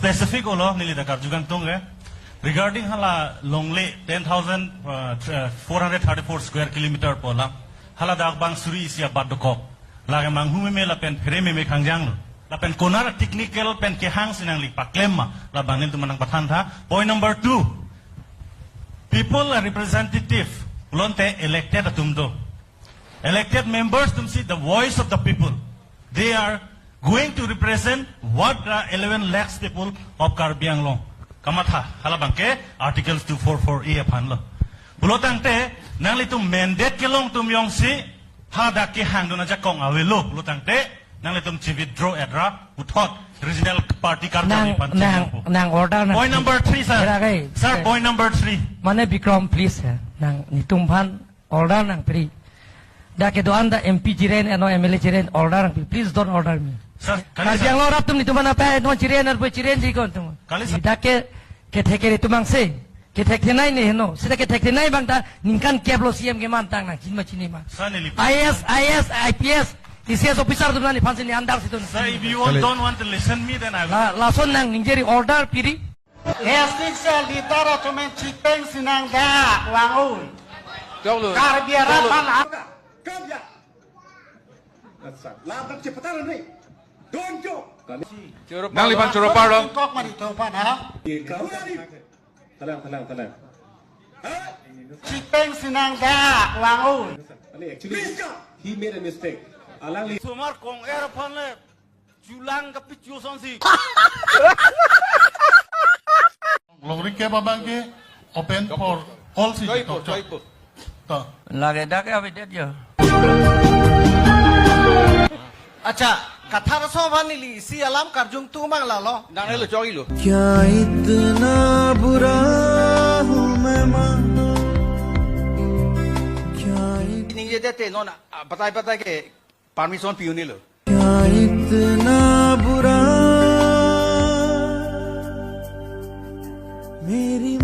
specific olo nili dakar jugan tongre regarding hala longle 10,434 square kilometer pola hala dak bang suri isia badokok lage manghume me la pen phere me khangjang lo la pen konara technical pen ke hang sinang lik paklema la bangin tu manang pathan tha. Point number 2, people are representative lonte elected atumdo elected members tum see the voice of the people. They are going to represent what the 11 lakhs people of Karbi Anglong. Kamatha, halabangke, Articles 244E upon law. Bulotangte, nangli tum mandate kelong tum yong si, hada ki hangdona jakong awelo, bulotangte, nangli tum chi withdraw edra, uthot, regional party karbi pan. Nang order. Point number 3, sir. Sir, point number 3. Mane Bikram, please, nang nitumpan order nang pri. Dake doan da MP jiren ano MLA jiren order, please don't order me. Sir, Karbi Anglong rap tum nitumpan apa no jiren ar jiren jikon tum. Dake ke thekere tumang se ke thekte nai ne no sida ke thekte nai bang ta ningkan keblo CM ke man tang na chinma chinima IS IPS TCS officer tum nani fansin ni andar situ. Sir, if you don't want to listen me, then I will. Lason nang ninjeri order piri Estik sel ditara tumen cipeng sinang da wangun. Karbi rapan Kerja. Latak cepetan nih. Donjo. Nang lipan Curopar dong. Kok marito pan ha? Tenang. Cipeng sinang da wangun. Actually, he made a mistake. Alang Sumar kong airpan le julang ke picu sonsi. Lori ke babangke open for all city. lage dake abe det jo Acha, kata raso vanili si alam karjung tu mang lalo. Nang lo chogi lo. क्या इतना बुरा हूँ मैं मानो क्या Ning je dete no na patai ke permission piu ni lo. इतना बुरा मेरी